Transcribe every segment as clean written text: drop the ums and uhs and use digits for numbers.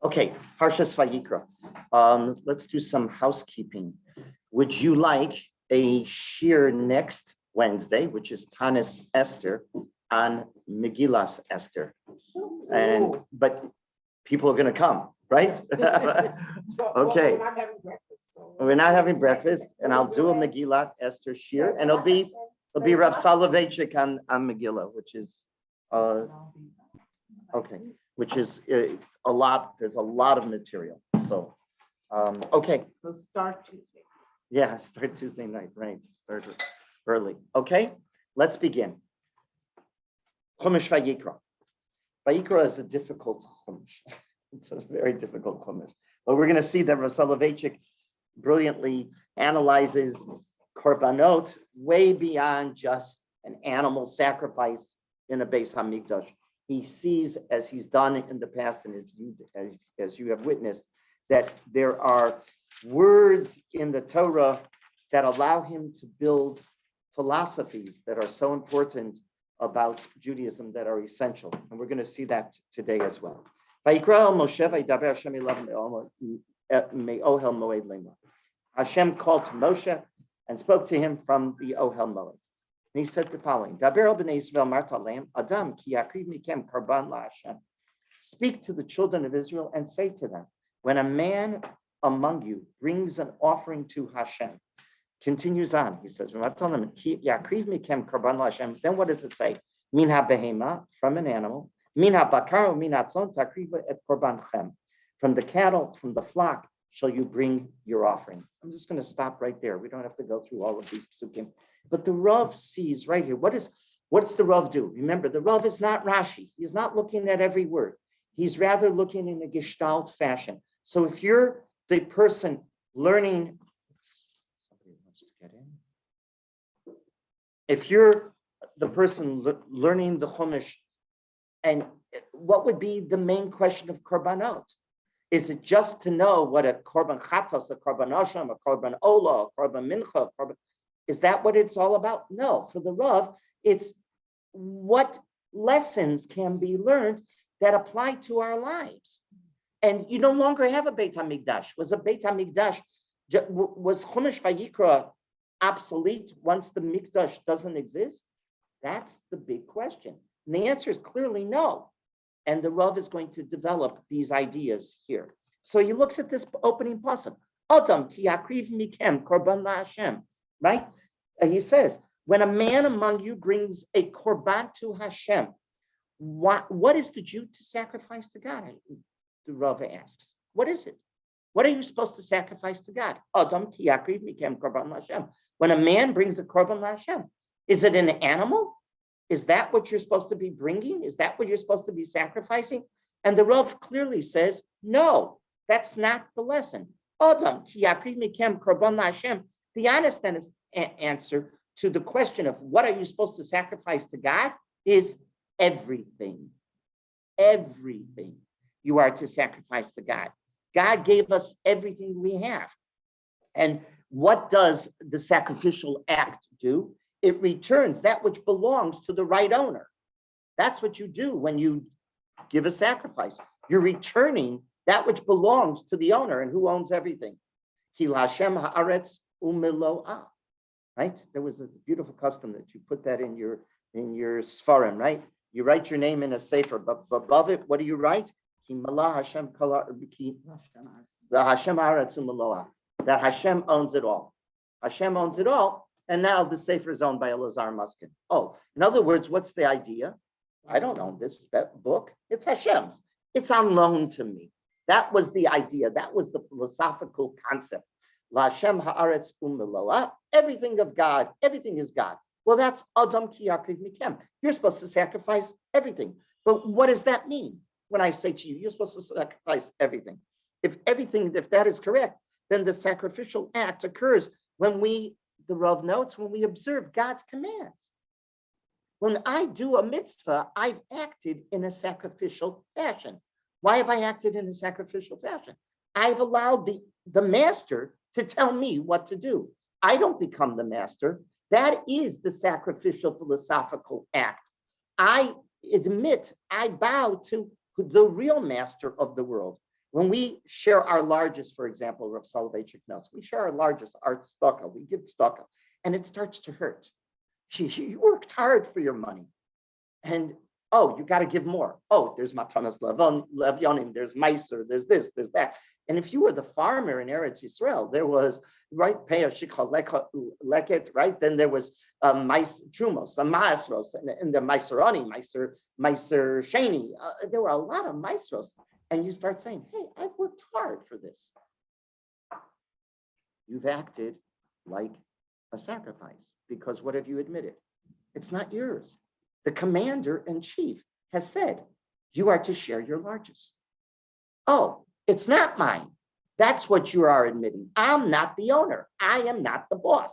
Okay, Parshas Vayikra. Let's do some housekeeping. Would you like a shir next Wednesday, which is Tanis Esther, on Megillas Esther? But people are going to come, right? Okay. We're not having breakfast, and I'll do a Megillat Esther shir, and it'll be Rav Soloveitchik on Megillah, which is okay, which is a lot. There's a lot of material. So, okay. So start Tuesday. Yeah, start Tuesday night, right? Start early. Okay, let's begin. Chumash Vayikra. Vayikra is a difficult chumash. It's a very difficult chumash. But we're going to see that Rav Soloveitchik brilliantly analyzes korbanot way beyond just an animal sacrifice in a Beis Hamikdash. He sees, as he's done in the past, and as you have witnessed, that there are words in the Torah that allow him to build philosophies that are so important about Judaism that are essential. And we're going to see that today as well. Hashem called to Moshe and spoke to him from the Ohel Moed. And he said the following: Speak to the children of Israel and say to them, when a man among you brings an offering to Hashem, continues on, he says, then what does it say? Min ha-behema, from an animal, min ha-bakar, min ha-tzon, takriva et korbanchem. From the cattle, from the flock, shall you bring your offering. I'm just going to stop right there. We don't have to go through all of these psukim. But the Rav sees right here, what's the Rav do? Remember, the Rav is not Rashi. He's not looking at every word. He's rather looking in a gestalt fashion. So if you're the person learning, somebody wants to get in. If you're the person learning the Chumash, and what would be the main question of korbanot? Is it just to know what a korban chatos, a korban asham, a korban ola, a korban mincha, is that what it's all about? No, for the Rav, it's what lessons can be learned that apply to our lives. And you no longer have a Beit HaMikdash. Was Chumash Vayikra obsolete once the Mikdash doesn't exist? That's the big question. And the answer is clearly no. And the Rav is going to develop these ideas here. So he looks at this opening pasuk. Adam ki yakriv mikem korban laHashem. Right? He says, when a man among you brings a korban to Hashem, what is the Jew to sacrifice to God? The Rav asks. What is it? What are you supposed to sacrifice to God? Adam ki yakriv mikem korban laHashem. When a man brings a korban laHashem, is it an animal? Is that what you're supposed to be bringing? Is that what you're supposed to be sacrificing? And the Rav clearly says, no, that's not the lesson. Adam ki yakriv mikem korban laHashem. The honest answer to the question of what are you supposed to sacrifice to God is everything. Everything you are to sacrifice to God. God gave us everything we have. And what does the sacrificial act do? It returns that which belongs to the right owner. That's what you do when you give a sacrifice. You're returning that which belongs to the owner, and who owns everything. Ki Hashem haaretz u'melo'ah. Right? There was a beautiful custom that you put that in your Sfarim, right? You write your name in a sefer, but above it, what do you write? Ki malah Hashem the Hashem haaretz u'melo'ah. That Hashem owns it all. Hashem owns it all. And now the sefer is owned by Elazar Muskin. Oh, in other words, what's the idea? I don't own this book. It's Hashem's. It's on loan to me. That was the idea. That was the philosophical concept. La Hashem haaretz u'melo'ah. Everything of God. Everything is God. Well, that's Adam ki yakriv mikem. You're supposed to sacrifice everything. But what does that mean? When I say to you, you're supposed to sacrifice everything. If that is correct, then the sacrificial act occurs when the Rav notes, when we observe God's commands. When I do a mitzvah, I've acted in a sacrificial fashion. Why have I acted in a sacrificial fashion? I've allowed the master to tell me what to do. I don't become the master. That is the sacrificial philosophical act. I admit, I bow to the real master of the world. When we share our largest, for example, Rav Soloveitchik notes, we share our largest, our tzedakah, we give tzedakah, and it starts to hurt. You worked hard for your money. And oh, you got to give more. Oh, there's matanas levyonim, there's meiser, there's this, there's that. And if you were the farmer in Eretz Yisrael, there was, right, peah shikha leket, right? Then there was trumos, maasros, and the meiserani, meiser sheni. There were a lot of meisros. And you start saying, hey, I've worked hard for this. You've acted like a sacrifice, because what have you admitted? It's not yours. The commander in chief has said, you are to share your largest. Oh, it's not mine. That's what you are admitting. I'm not the owner. I am not the boss.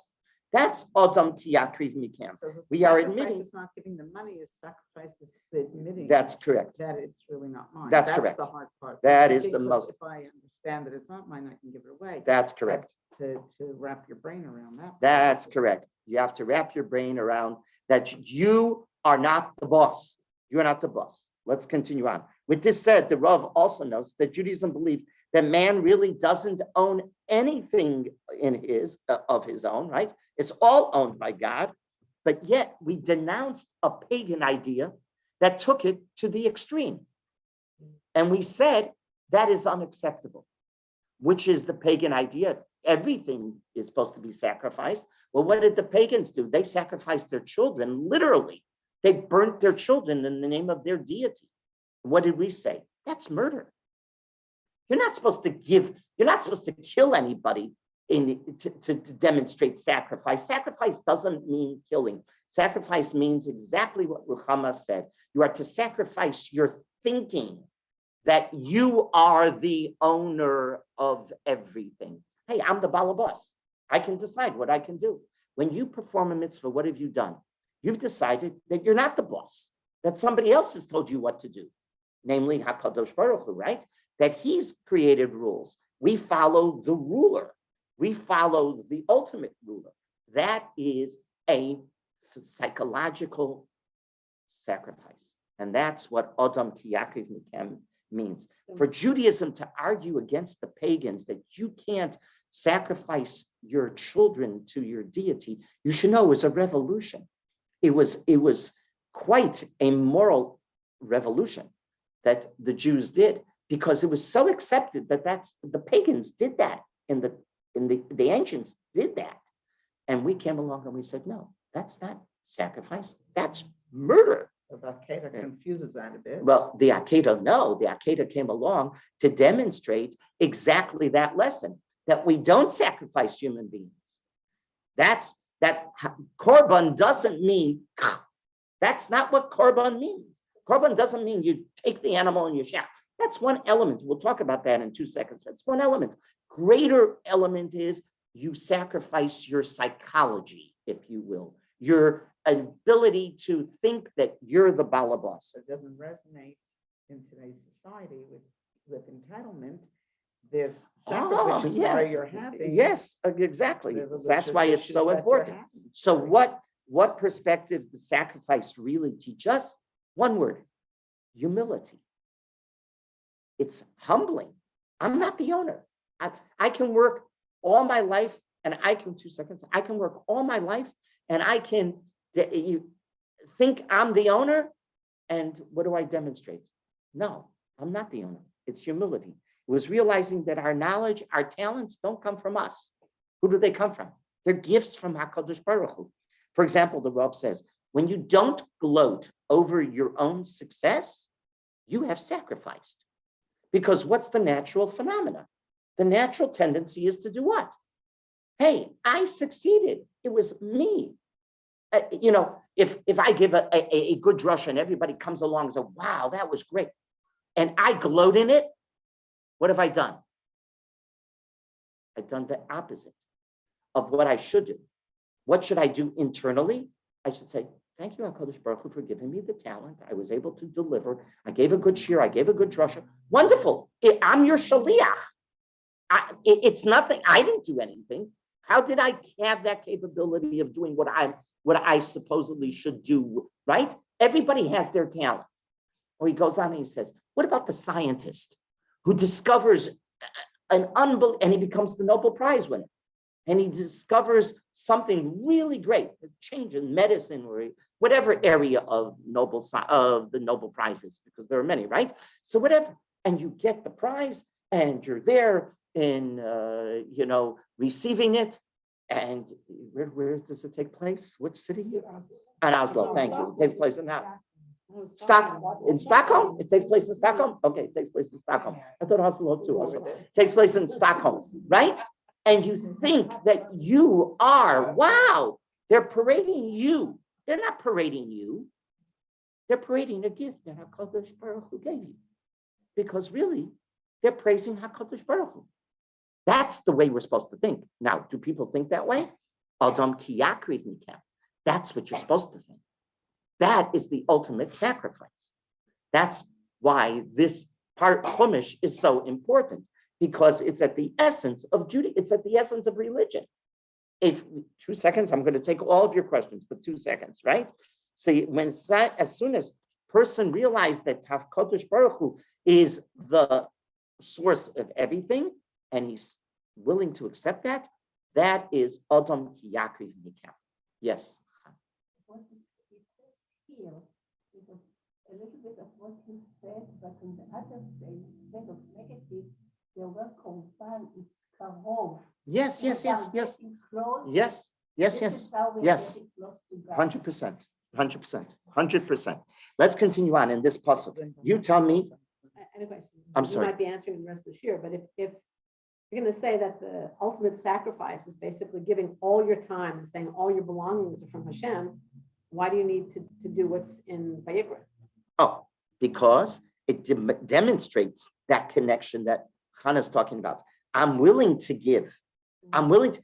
That's Adam ki yakriv mikam. We are admitting. It's not giving the money, it's sacrifices admitting. That's correct. That it's really not mine. That's correct. The hard part. That is the most. If I understand that it's not mine, I can give it away. That's correct. To wrap your brain around that. That's correct. You have to wrap your brain around that you are not the boss. You are not the boss. Let's continue on. With this said, the Rav also notes that Judaism believes that man really doesn't own anything of his own, right? It's all owned by God, but yet we denounced a pagan idea that took it to the extreme. And we said that is unacceptable, which is the pagan idea. Everything is supposed to be sacrificed. Well, what did the pagans do? They sacrificed their children, literally. They burnt their children in the name of their deity. What did we say? That's murder. You're not supposed to kill anybody to demonstrate sacrifice. Sacrifice doesn't mean killing. Sacrifice means exactly what Ruchama said. You are to sacrifice your thinking that you are the owner of everything. Hey, I'm the balabas. I can decide what I can do. When you perform a mitzvah, what have you done? You've decided that you're not the boss, that somebody else has told you what to do, namely HaKadosh Baruch Hu, right? That he's created rules. We follow the ruler. We follow the ultimate ruler. That is a psychological sacrifice. And that's what Adam ki yaakriv mikam means. For Judaism to argue against the pagans that you can't sacrifice your children to your deity, you should know it was a revolution. It was quite a moral revolution that the Jews did, because it was so accepted that the pagans did that, and the ancients did that. And we came along and we said, no, that's not sacrifice, that's murder. So the Akedah confuses that a bit. Well, the Akedah came along to demonstrate exactly that lesson, that we don't sacrifice human beings. That korban doesn't mean, that's not what korban means. Korban doesn't mean you take the animal and you shech. That's one element. We'll talk about that in 2 seconds. That's one element. Greater element is you sacrifice your psychology, if you will, your ability to think that you're the balabas. It doesn't resonate in today's society with entitlement. This sacrifice is why you're happy. Yes, exactly. That's why it's so important. So what perspective does sacrifice really teach us? One word: humility. It's humbling. I'm not the owner. I can work all my life, and I can work all my life, and I can think I'm the owner. And what do I demonstrate? No, I'm not the owner. It's humility. It was realizing that our knowledge, our talents don't come from us. Who do they come from? They're gifts from HaKadosh Baruch Hu. For example, the Rav says, when you don't gloat over your own success, you have sacrificed. Because what's the natural phenomena? The natural tendency is to do what? Hey, I succeeded. It was me. If I give a good drush and everybody comes along and says, wow, that was great, and I gloat in it, what have I done? I've done the opposite of what I should do. What should I do internally? I should say, thank you, HaKadosh Baruch Hu, for giving me the talent. I was able to deliver. I gave a good shir. I gave a good drasha. Wonderful. I'm your shaliach. It's nothing. I didn't do anything. How did I have that capability of doing what I supposedly should do, right? Everybody has their talent. Or he goes on and he says, what about the scientist who discovers and he becomes the Nobel Prize winner. And he discovers something really great, a change in medicine or whatever area of the Nobel Prizes, because there are many, right? So whatever, and you get the prize, and you're there in, receiving it. And where does it take place? Which city? In Oslo. Thank you. It takes place in that. Stockholm? It takes place in Stockholm? Okay, it takes place in Stockholm. I thought Oslo too. Also. It takes place in Stockholm, right? And you think that you are, wow, they're parading you. They're not parading you. They're parading a gift that HaKadosh Baruch Hu gave you. Because really, they're praising HaKadosh Baruch Hu. That's the way we're supposed to think. Now, do people think that way? Adam ki yakriv mikem. That's what you're supposed to think. That is the ultimate sacrifice. That's why this part Chumash is so important, because it's at the essence of Judaism. It's at the essence of religion. If 2 seconds, I'm going to take all of your questions, but 2 seconds, right? See, as soon as person realized that HaKadosh Baruch Hu is the source of everything, and he's willing to accept that, that is Adam ki yakriv mikem. Yes. What it says here is a little bit of what you said, but on the other side, instead of negative, the word korban is karov. Yes. Close. Yes. This is how we Yes. get close to God. 100%. Let's continue on in this puzzle. You tell me. And a question. I'm You sorry. might be answering the rest of this year, but if you're going to say that the ultimate sacrifice is basically giving all your time and saying all your belongings are from Hashem, why do you need to do what's in Vayikra? Oh, because it demonstrates that connection that Hannah's talking about. I'm willing to give. I'm willing to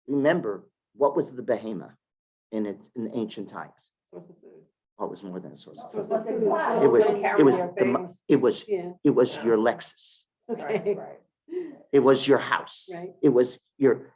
remember what was the behemoth in ancient times. Source of food. Oh, it was more than a source of Source food. of food. It was your Lexus. Okay. Right. It was your house. Right. It was your,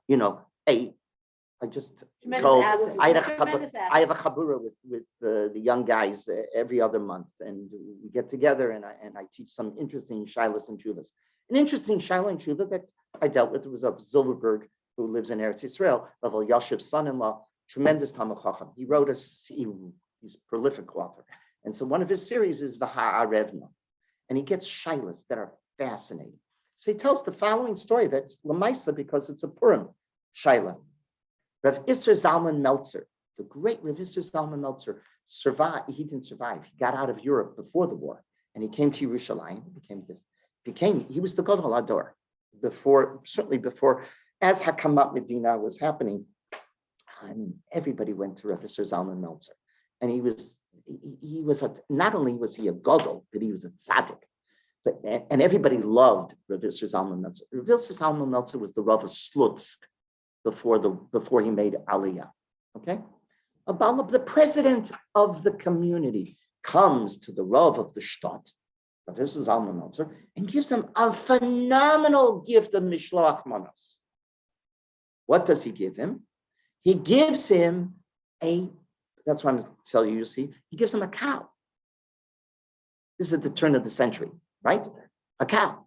I just Tremendous told, asset. I Tremendous asset. have a chabura with the young guys every other month, and we get together and I teach some interesting shilas and shuvas. An interesting shilah and shuva that I dealt with was of Zilberberg, who lives in Eretz Yisrael, of Yashiv's son-in-law, tremendous Talmud Chacham. He wrote he's a prolific author. And so one of his series is V'ha'arevna, and he gets shilas that are fascinating. So he tells the following story that's Lamaisa because it's a Purim Shaila. Rav Isser Zalman Meltzer, the great Rav Isser Zalman Meltzer, survived. He didn't survive. He got out of Europe before the war, and he came to Yerushalayim. He was the Gadol Ador before, as Hakamat Medina was happening. I mean, everybody went to Rav Isser Zalman Meltzer, and he was not only was he a Gadol, but he was a tzaddik. And everybody loved Rav Isser Zalman Meltzer. Rav Isser Zalman Meltzer was the Rav of Slutsk before he made Aliyah. Okay, the president of the community comes to the Rav of the Shtat, Rav Isser Zalman Meltzer, and gives him a phenomenal gift of Mishloach Manos. What does he give him? He gives him that's what I'm telling you, see, he gives him a cow. This is at the turn of the century, right? A cow.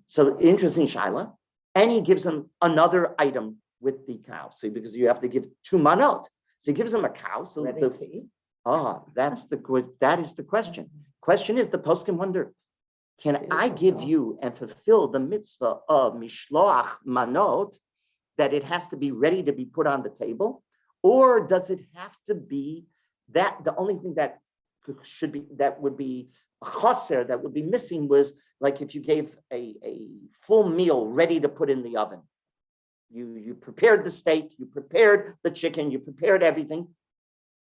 So interesting shaila. And he gives him another item with the cow. See, because you have to give 2 manot. So he gives him a cow. So that is the question. Question is, the poskim wonder, can I give you and fulfill the mitzvah of mishloach manot, that it has to be ready to be put on the table? Or does it have to be that the only thing that would be a chaser, that would be missing, was like if you gave a full meal ready to put in the oven. You prepared the steak, you prepared the chicken, you prepared everything.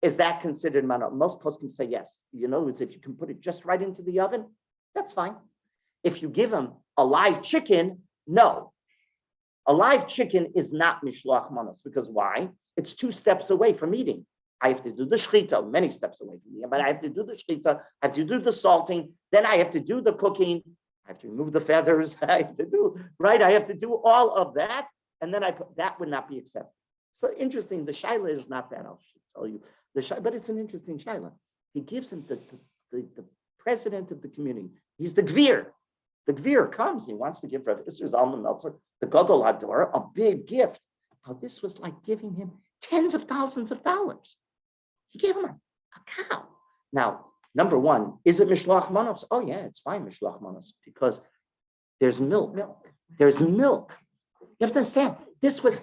Is that considered manot? Most poskim say yes. You know, if you can put it just right into the oven, that's fine. If you give them a live chicken, no. A live chicken is not mishloach manos, because why? It's 2 steps away from eating. I have to do the shechita, many steps away from eating, but I have to do the shechita, I have to do the salting, then I have to do the cooking, I have to remove the feathers, I have to do all of that, and then that would not be accepted. So interesting, the shaila is not that, I'll tell you, but it's an interesting shaila. He gives him the president of the community. He's the gvir. The Gvir comes, he wants to give Rav Isser Zalman Meltzer, the Gadol Hador, a big gift. Now, this was like giving him tens of thousands of dollars. He gave him a cow. Now, number one, is it Mishloach Manos? Oh yeah, it's fine, Mishloach Manos, because there's milk. There's milk. You have to understand, this was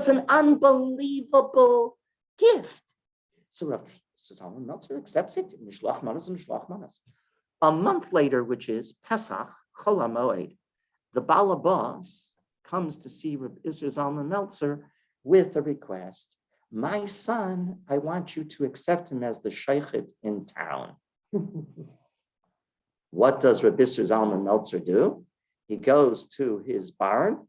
an unbelievable gift. So Rav Zalman Meltzer accepts it. Mishloach Manos and Mishloach Manos. A month later, which is Pesach, Chol HaMoed, the Balabas comes to see Rav Isser Zalman Meltzer with a request. My son, I want you to accept him as the shaykhit in town. What does Rav Isser Zalman Meltzer do? He goes to his barn.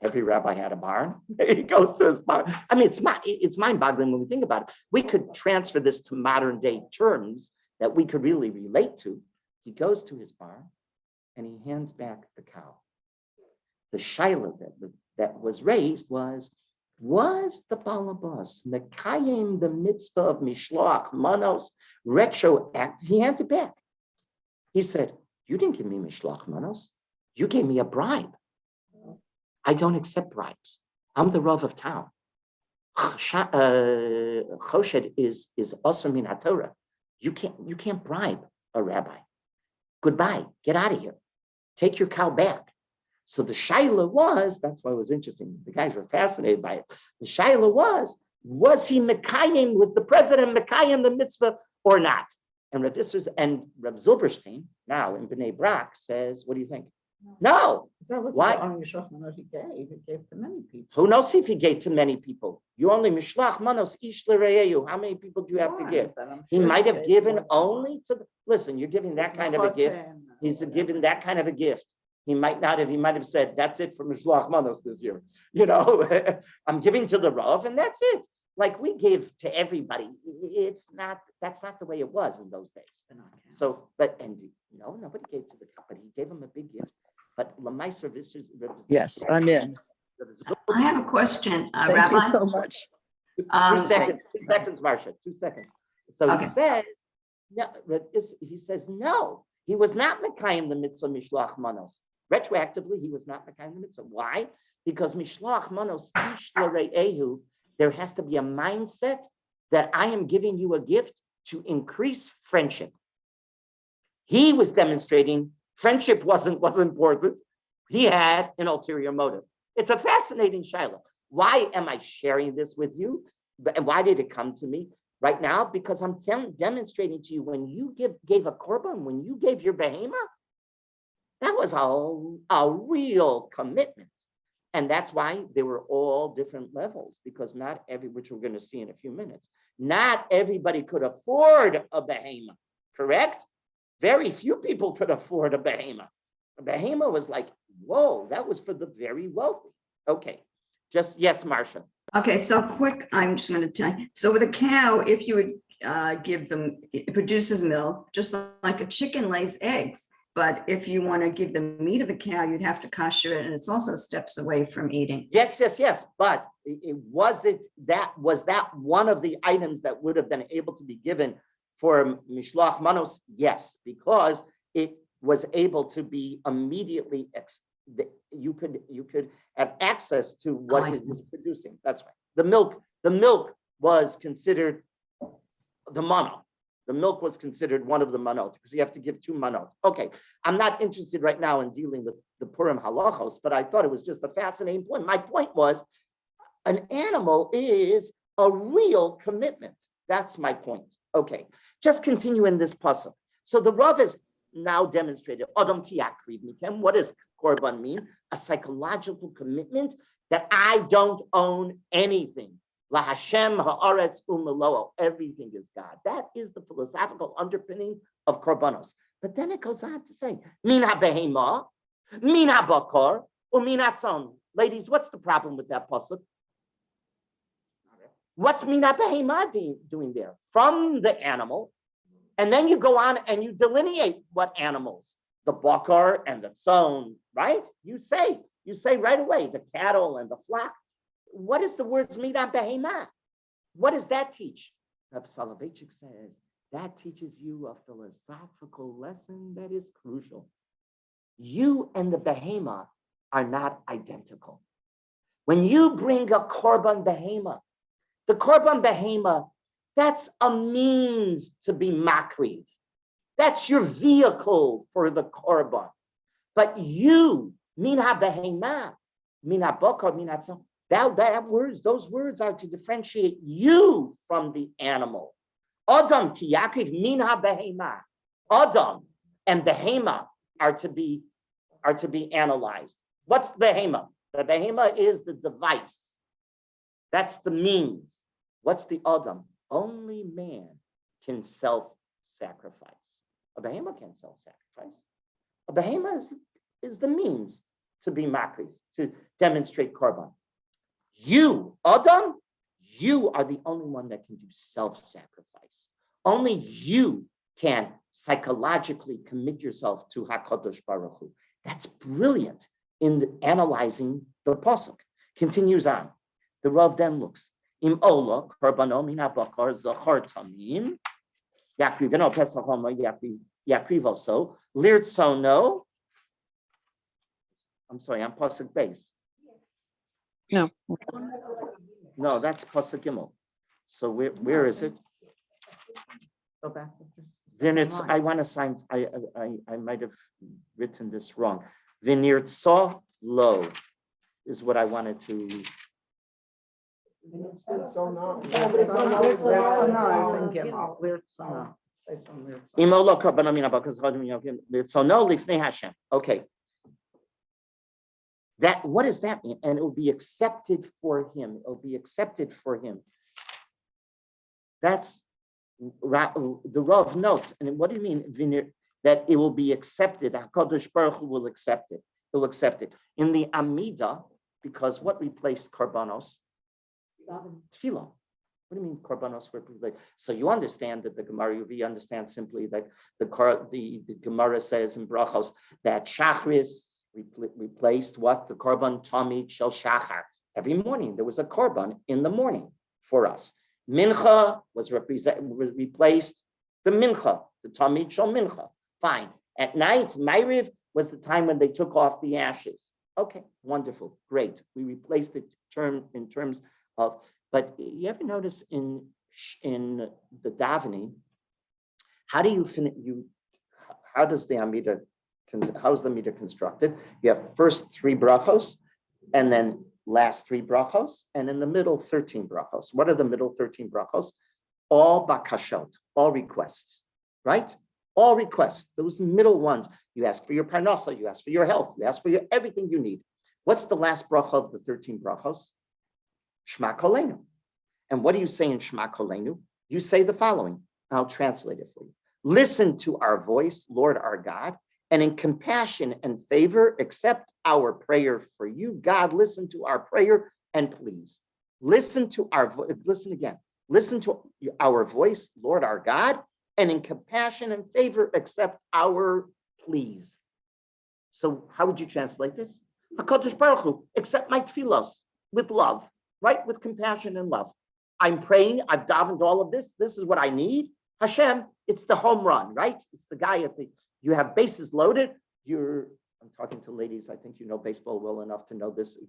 Every rabbi had a barn. He goes to his barn. I mean, it's mind-boggling when we think about it. We could transfer this to modern day terms that we could really relate to. He goes to his barn and he hands back the cow. The shaila that was raised was the balabas mekayim the mitzvah of mishloach manos retroactive? He handed it back. He said, "You didn't give me mishloach manos. You gave me a bribe. I don't accept bribes. I'm the Rav of town. Choshed is asur min haTorah. You can't bribe a rabbi. Goodbye. Get out of here. Take your cow back." So the shaila was, that's why it was interesting. The guys were fascinated by it. The shaila was he Mekayim, was the president Mekayim the mitzvah or not? And Rav Isser's and Rav Zilberstein, now in Bnei Brak, says, what do you think? No. That was Why? the only Mishloach Manos he gave. He gave to many people. Who knows if he gave to many people? You only Mishlach Manos Ish L'Re'ehu. How many people do you have to give? He might have given only to listen, you're giving that kind of a gift. He's giving that kind of a gift. He might have said, that's it for Mishloach Manos this year. You know, I'm giving to the Rav and that's it. Like we give to everybody. That's not the way it was in those days. So, nobody gave to the cup, but he gave him a big gift. But Lamaiser Vissers. Yes, I'm in. I have a question, Thank Rabbi. you so much. 2 seconds, Marcia, 2 seconds. So Okay. he says, no, he was not Mekayim the mitzvah Mishloach Manos. Retroactively, he was not Mekayim the mitzvah. Why? Because Mishloach Manos Ish L'Re'ehu, there has to be a mindset that I am giving you a gift to increase friendship. He was demonstrating friendship wasn't important. He had an ulterior motive. It's a fascinating shaila. Why am I sharing this with you? And why did it come to me right now? Because I'm demonstrating to you when you gave a korban, when you gave your behema, that was a real commitment. And that's why they were all different levels, because which we're going to see in a few minutes, not everybody could afford a behema, correct? Very few people could afford a behema. A behema was like, whoa, that was for the very wealthy. Okay, yes, Marcia. Okay, so quick, I'm just going to tell you. So with a cow, if you would give them, it produces milk, just like a chicken lays eggs. But if you want to give the meat of a cow, you'd have to kosher it, and it's also steps away from eating. Yes. But was that one of the items that would have been able to be given for Mishloach Manos? Yes, because it was able to be immediately, you could have access to what it was producing. That's right. The milk was considered the mano. The milk was considered one of the manot because you have to give 2 manot. Okay, I'm not interested right now in dealing with the Purim halachos, but I thought it was just a fascinating point. My point was, an animal is a real commitment. That's my point. Okay, just continue in this puzzle. So the Rav has now demonstrated, Adam ki yakriv mikem. What does korban mean? A psychological commitment that I don't own anything. La Hashem haaretz u'meloah. Everything is God. That is the philosophical underpinning of korbanos. But then it goes on to say, min ha-behema, min ha-bakar, u'min ha-tzon. Ladies, what's the problem with that pasuk? What's min ha-behema doing there? From the animal, and then you go on and you delineate what animals, the bakar and the tzon, right? You say right away, the cattle and the flock. What is the words midah behema? What does that teach? Reb Soloveitchik says that teaches you a philosophical lesson that is crucial. You and the behemoth are not identical. When you bring a korban behemoth, the korban behemoth, that's a means to be makriv. That's your vehicle for the korban. But you, min ha-behemah, min ha-bokar, min ha-tzon, those words are to differentiate you from the animal. Adam ki yakiv min ha-behemah. Adam and behemah are to be analyzed. What's the behemah? The behemah is the device. That's the means. What's the Adam? Only man can self-sacrifice. A behemoth can't self-sacrifice. A behemoth is the means to be makri, to demonstrate korban. You, Adam, you are the only one that can do self-sacrifice. Only you can psychologically commit yourself to HaKadosh Baruch Hu. That's brilliant in analyzing the pasuk. Continues on. The Rav then looks. Im ola karbano min habakar zachar tamim yakriveno pesachoma yakrivoso lirtsono. I'm sorry, I'm pasuk base. No. No, that's pasuk gimel. So where is it? Go back. Then it's, I want to sign, I might have written this wrong. Vinirtso lo is what I wanted to. Okay. That, what does that mean? And it will be accepted for him. It will be accepted for him. That's the Rav notes. And what do you mean, that it will be accepted? HaKadosh Baruch Hu will accept it. He'll accept it. In the Amida, because what replaced Karbanos? Tefillah. What do you mean Karbanos were replaced? So you understand that the Gemara Yuvi understands simply that the Gemara says in Brachos that Shachris replaced what? The Korban Tamid Shel Shachar. Every morning there was a Korban in the morning for us. Mincha was replaced the Mincha, the Tamid Shel Mincha. Fine. At night, Ma'ariv was the time when they took off the ashes. Okay, wonderful, great. We replaced it in terms of, but you ever notice in the davening, how do you finish? How does the Amida? How's the meter constructed? You have first 3 brachos, and then last 3 brachos, and in the middle 13 brachos. What are the middle 13 brachos? All bakashot, all requests, right? All requests. Those middle ones. You ask for your parnasa, you ask for your health, you ask for your everything you need. What's the last bracha of the 13 brachos? Shema Kolenu. And what do you say in Shema Kolenu? You say the following. I'll translate it for you. Listen to our voice, Lord our God, and in compassion and favor, accept our prayer for you. God, listen to our prayer and please. Listen to our voice. Listen again. Listen to our voice, Lord our God, and in compassion and favor, accept our please. So how would you translate this? HaKadosh Baruch Hu, accept my tefillos with love, right? With compassion and love. I'm praying, I've davened all of this. This is what I need. Hashem, it's the home run, right? It's the guy you have bases loaded. I'm talking to ladies, I think you know baseball well enough to know this,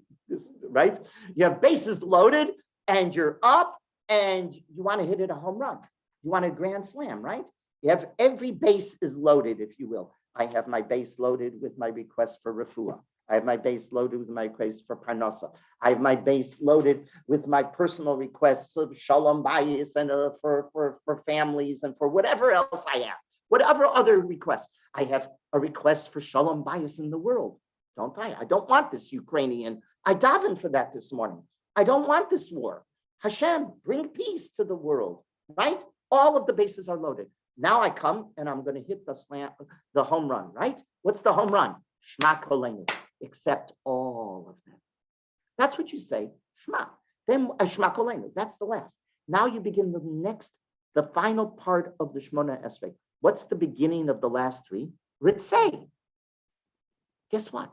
right? You have bases loaded and you're up and you want to hit it a home run. You want a grand slam, right? You have every base is loaded, if you will. I have my base loaded with my request for refuah. I have my base loaded with my request for parnasa. I have my base loaded with my personal requests of shalom bayis and for families and for whatever else I have. Whatever other requests. I have a request for shalom bayis in the world, don't I? I don't want this Ukrainian. I davened for that this morning. I don't want this war. Hashem, bring peace to the world, right? All of the bases are loaded. Now I come and I'm going to hit the home run, right? What's the home run? Shema Kolenu. Accept all of them. That's what you say, Shema. Then Shema Kolenu, that's the last. Now you begin the final part of the Shemona Esrei. What's the beginning of the last 3? Ritzei. Guess what?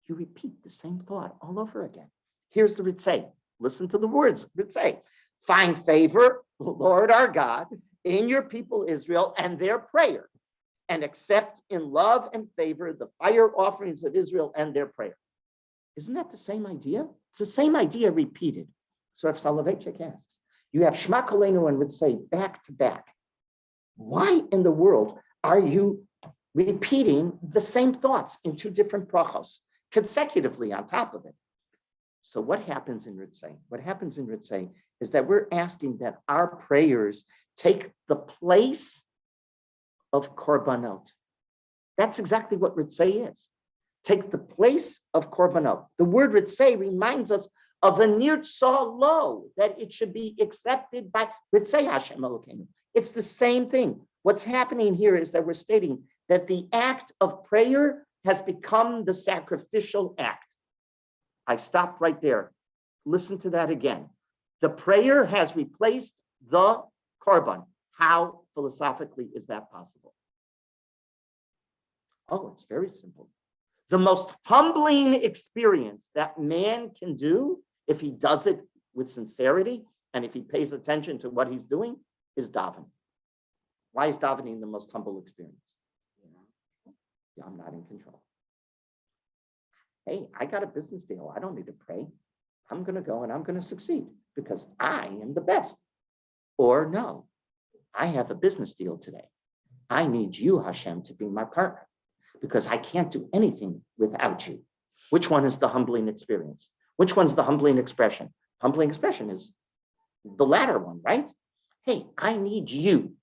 You repeat the same thought all over again. Here's the Ritzei. Listen to the words, Ritzei. Find favor, Lord our God, in your people Israel and their prayer. and accept in love and favor the fire offerings of Israel and their prayer. Isn't that the same idea? It's the same idea repeated. So if Soloveitchik asks, you have Shema Kolenu and Ritzei back to back. Why in the world are you repeating the same thoughts in two different brachos consecutively on top of it? So what happens in Ritzei? What happens in Ritzei is that we're asking that our prayers take the place of korbanot. That's exactly what Ritzei is. Take the place of korbanot. The word Ritzei reminds us of a nirtzah lo, that it should be accepted by Ritzei Hashem Elokeinu. It's the same thing. What's happening here is that we're stating that the act of prayer has become the sacrificial act. I stopped right there. Listen to that again. The prayer has replaced the korban. How philosophically is that possible? Oh, it's very simple. The most humbling experience that man can do, if he does it with sincerity and if he pays attention to what he's doing, is davening. Why is davening the most humble experience? Yeah, I'm not in control. Hey, I got a business deal. I don't need to pray. I'm going to go and I'm going to succeed because I am the best. Or no, I have a business deal today. I need you, Hashem, to be my partner because I can't do anything without you. Which one is the humbling experience? Which one's the humbling expression? Humbling expression is the latter one, right? Hey, I need you.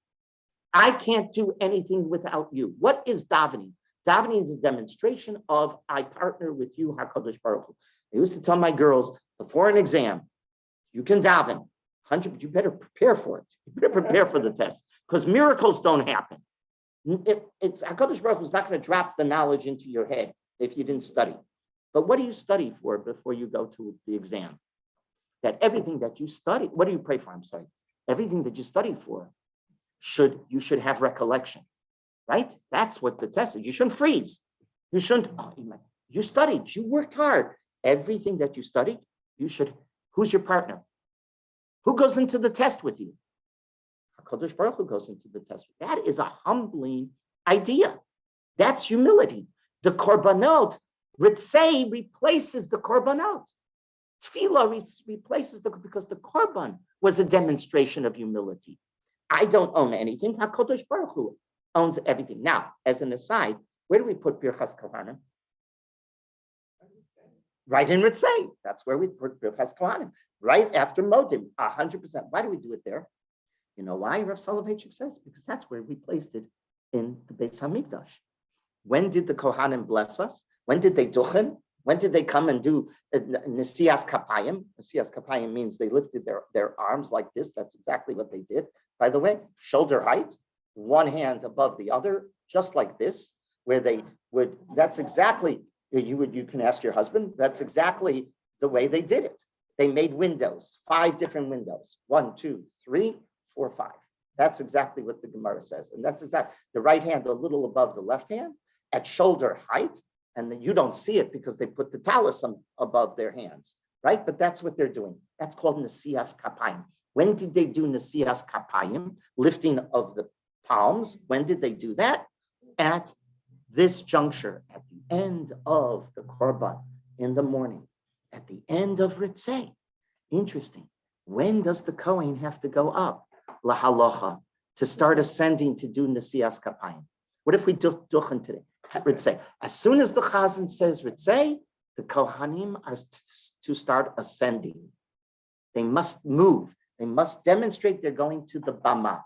I can't do anything without you. What is davening? Davening is a demonstration of I partner with you, HaKadosh Baruch Hu. I used to tell my girls before an exam, you can daven. You better prepare for it. You better prepare for the test because miracles don't happen. It's HaKadosh Baruch Hu is not going to drop the knowledge into your head if you didn't study. But what do you study for before you go to the exam? That everything that you study, what do you pray for? I'm sorry. Everything that you study for, you should have recollection, right? That's what the test is. You shouldn't freeze. You shouldn't, you studied, you worked hard. Everything that you studied, who's your partner? Who goes into the test with you? HaKadosh Baruch Hu goes into the test. That is a humbling idea. That's humility. The korbanot, Ritzei replaces the korbanot. Tefillah replaces because the korban was a demonstration of humility. I don't own anything. HaKadosh Baruch Hu owns everything. Now, as an aside, where do we put Birchas Kohanim? Right in Ritzei. That's where we put Birchas Kohanim. Right after Modim, 100%. Why do we do it there? You know why? Rav Soloveitchik says, because that's where we placed it in the Beis HaMikdash. When did the Kohanim bless us? When did they duchen? When did they come and do Nesias Kapayim? Nesias Kapayim means they lifted their arms like this. That's exactly what they did. By the way, shoulder height, one hand above the other, just like this, where they would, that's exactly, you can ask your husband, that's exactly the way they did it. They made windows, 5 different windows, 1, 2, 3, 4, 5. That's exactly what the Gemara says. And that's exactly, the right hand a little above the left hand at shoulder height. And then you don't see it because they put the talus above their hands, right? But that's what they're doing. That's called Nesias Kapayim. When did they do Nesias Kapayim, lifting of the palms? When did they do that? At this juncture, at the end of the Korban, in the morning, at the end of Ritzei. Interesting. When does the Kohen have to go up? Lahalocha, to start ascending to do Nesias Kapayim. What if we do Duchen today? Ritzei. As soon as the Chazan says Ritzei, the Kohanim are to start ascending. They must move. They must demonstrate they're going to the Bama,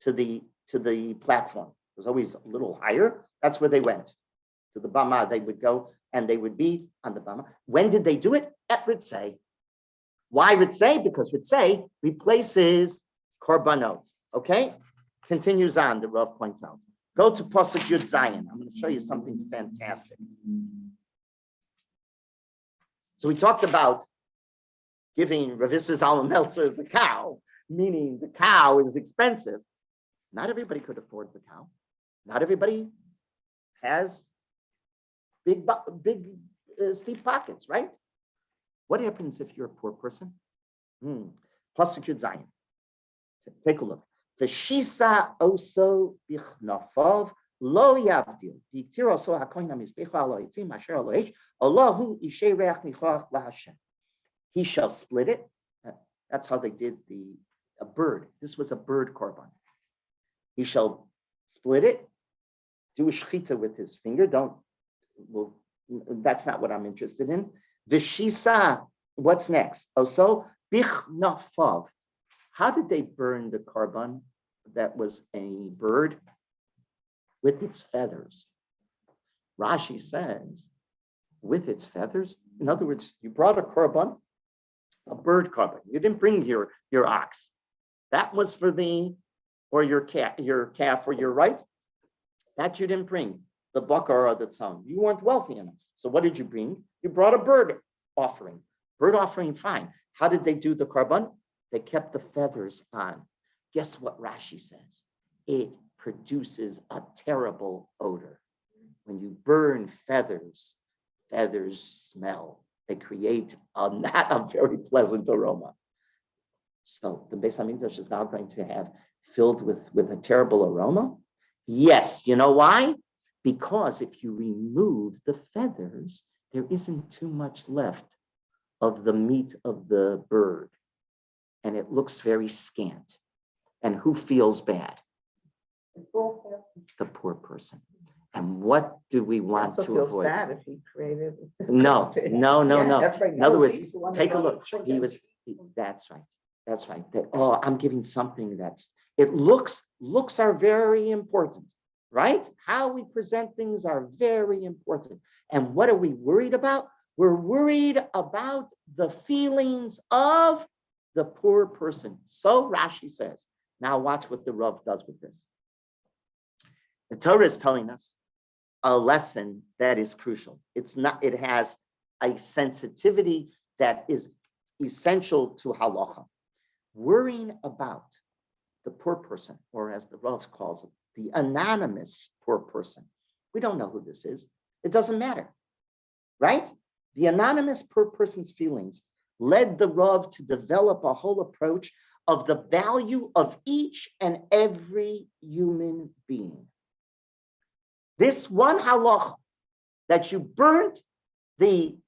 to the platform. It was always a little higher. That's where they went. To the Bama, they would go and they would be on the Bama. When did they do it? At Ritzei. Why Ritzei? Because Ritzei replaces Korbanot. Okay? Continues on, the Rav points out. Go to Pasuk Yud Zayin. I'm going to show you something fantastic. So we talked about giving Rav Yisrael Zalman Meltzer the cow, meaning the cow is expensive. Not everybody could afford the cow. Not everybody has big steep pockets, right? What happens if you're a poor person? Pasuk Yud Zayin. Take a look. V'shisa oso bichnafov Lo yavdil. V'yiktiro so hakohen hamizbecha alo etzim asher alo eish. Allahu ishay reach nichoach laHashem. He shall split it. That's how they did a bird. This was a bird korban. He shall split it, do a shechita with his finger. That's not what I'm interested in. V'shisa, what's next? Also, bich nafav. How did they burn the korban that was a bird? With its feathers. Rashi says, with its feathers. In other words, you brought a korban, a bird korban. You didn't bring your ox. That was for or your calf or your right. That you didn't bring, the bakar or the tzam. You weren't wealthy enough. So what did you bring? You brought a bird offering. Bird offering, fine. How did they do the korban? They kept the feathers on. Guess what Rashi says? It produces a terrible odor. When you burn feathers smell. They create not a very pleasant aroma. So the Beis Hamikdash is now going to have filled with a terrible aroma? Yes, you know why? Because if you remove the feathers, there isn't too much left of the meat of the bird. And it looks very scant. And who feels bad? The poor person. And what do we want Also to feels avoid? bad if he created. No. That's right. In other No, words, he's the one that take a brought look. it. That's right. I'm giving something looks are very important, right? How we present things are very important. And what are we worried about? We're worried about the feelings of the poor person. So Rashi says, now watch what the Rav does with this. The Torah is telling us a lesson that is crucial. It has a sensitivity that is essential to halacha. Worrying about the poor person, or as the Rav calls it, the anonymous poor person. We don't know who this is. It doesn't matter, right? The anonymous poor person's feelings led the Rav to develop a whole approach of the value of each and every human being. This one halacha that you burnt the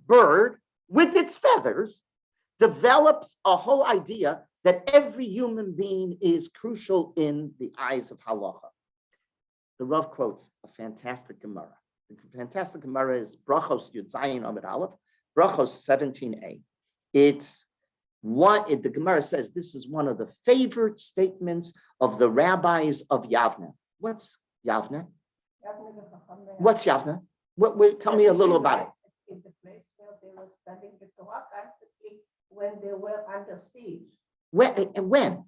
bird with its feathers develops a whole idea that every human being is crucial in the eyes of halacha. The Rav quotes a fantastic Gemara. The fantastic Gemara is Brachos Yud Zayin Amid Aleph, Brachos 17a. The Gemara says this is one of the favorite statements of the rabbis of Yavne. What's Yavne? What's Yavne? Tell me a little about it. In the place where they were studying the Torah, constantly when they were under siege. When?